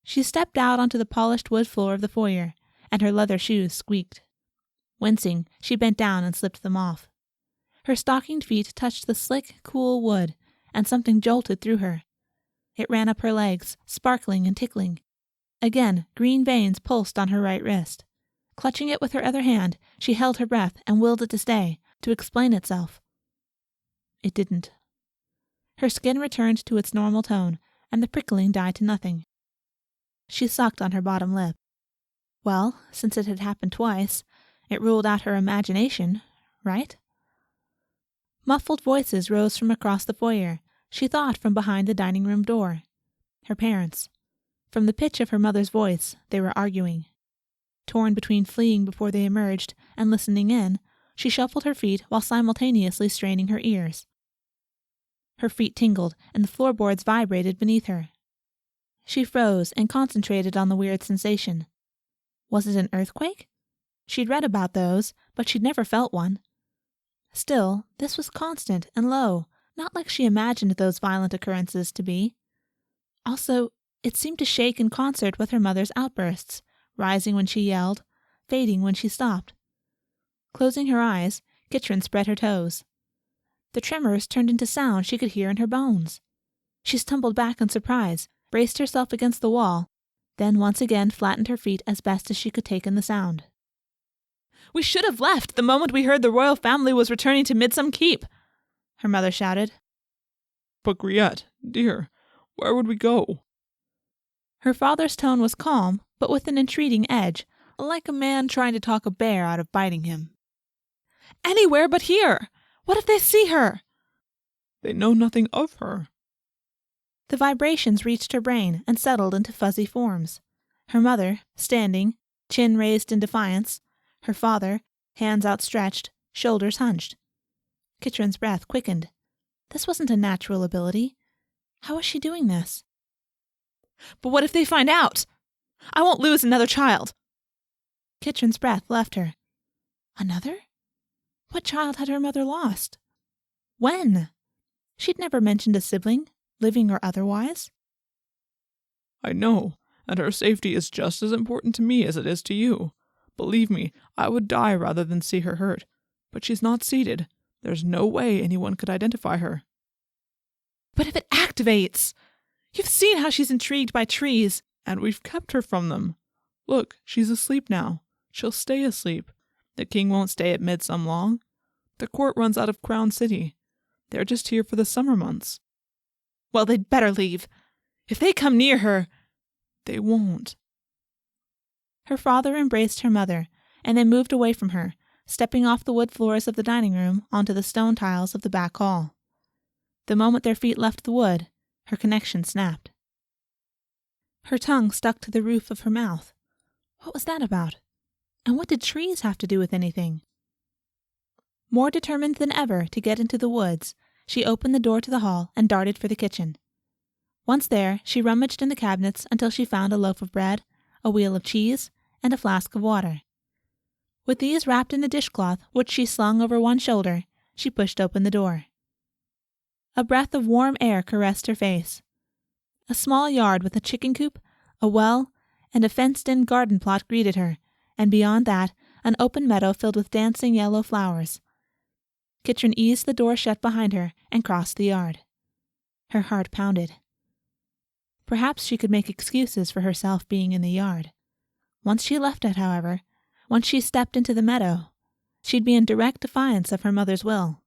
She stepped out onto the polished wood floor of the foyer, and her leather shoes squeaked. Wincing, she bent down and slipped them off. Her stockinged feet touched the slick, cool wood, and something jolted through her. It ran up her legs, sparkling and tickling. Again, green veins pulsed on her right wrist. Clutching it with her other hand, she held her breath and willed it to stay, to explain itself. It didn't. Her skin returned to its normal tone, and the prickling died to nothing. She sucked on her bottom lip. Well, since it had happened twice, it ruled out her imagination, right? Muffled voices rose from across the foyer, she thought from behind the dining room door. Her parents. From the pitch of her mother's voice, they were arguing. Torn between fleeing before they emerged and listening in, she shuffled her feet while simultaneously straining her ears. Her feet tingled, and the floorboards vibrated beneath her. She froze and concentrated on the weird sensation. Was it an earthquake? She'd read about those, but she'd never felt one. Still, this was constant and low, not like she imagined those violent occurrences to be. Also, it seemed to shake in concert with her mother's outbursts, rising when she yelled, fading when she stopped. Closing her eyes, Kitrin spread her toes. The tremors turned into sound she could hear in her bones. She stumbled back in surprise, braced herself against the wall, then once again flattened her feet as best as she could take in the sound. "We should have left the moment we heard the royal family was returning to Midsummer Keep," her mother shouted. "But Griette, dear, where would we go?" Her father's tone was calm, but with an entreating edge, like a man trying to talk a bear out of biting him. "Anywhere but here! What if they see her?" "They know nothing of her." The vibrations reached her brain and settled into fuzzy forms. Her mother, standing, chin raised in defiance. Her father, hands outstretched, shoulders hunched. Kitrin's breath quickened. This wasn't a natural ability. How was she doing this? "But what if they find out? I won't lose another child." Kitrin's breath left her. Another? What child had her mother lost? When? She'd never mentioned a sibling, living or otherwise. "I know, and her safety is just as important to me as it is to you. Believe me, I would die rather than see her hurt. But she's not seated. There's no way anyone could identify her." "But if it activates? You've seen how she's intrigued by trees." "And we've kept her from them. Look, she's asleep now. She'll stay asleep. The king won't stay at Midsummer long. The court runs out of Crown City. They're just here for the summer months." "Well, they'd better leave. If they come near her—" "They won't." Her father embraced her mother, and they moved away from her, stepping off the wood floors of the dining room onto the stone tiles of the back hall. The moment their feet left the wood, her connection snapped. Her tongue stuck to the roof of her mouth. What was that about? And what did trees have to do with anything? More determined than ever to get into the woods, she opened the door to the hall and darted for the kitchen. Once there, she rummaged in the cabinets until she found a loaf of bread, a wheel of cheese, and a flask of water. With these wrapped in a dishcloth which she slung over one shoulder, she pushed open the door. A breath of warm air caressed her face. A small yard with a chicken coop, a well, and a fenced-in garden plot greeted her, and beyond that, an open meadow filled with dancing yellow flowers. Kitrin eased the door shut behind her and crossed the yard. Her heart pounded. Perhaps she could make excuses for herself being in the yard. Once she left it, however, once she stepped into the meadow, she'd be in direct defiance of her mother's will.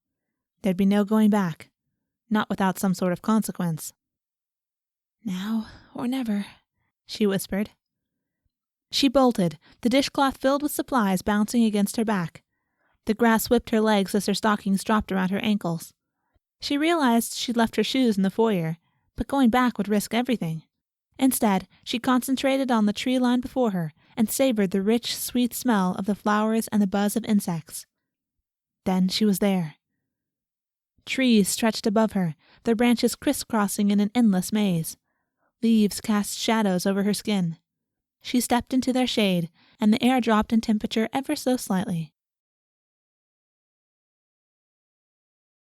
There'd be no going back, not without some sort of consequence. "Now or never," she whispered. She bolted, the dishcloth filled with supplies bouncing against her back. The grass whipped her legs as her stockings dropped around her ankles. She realized she'd left her shoes in the foyer, but going back would risk everything. Instead, she concentrated on the tree line before her and savored the rich, sweet smell of the flowers and the buzz of insects. Then she was there. Trees stretched above her, their branches crisscrossing in an endless maze. Leaves cast shadows over her skin. She stepped into their shade, and the air dropped in temperature ever so slightly.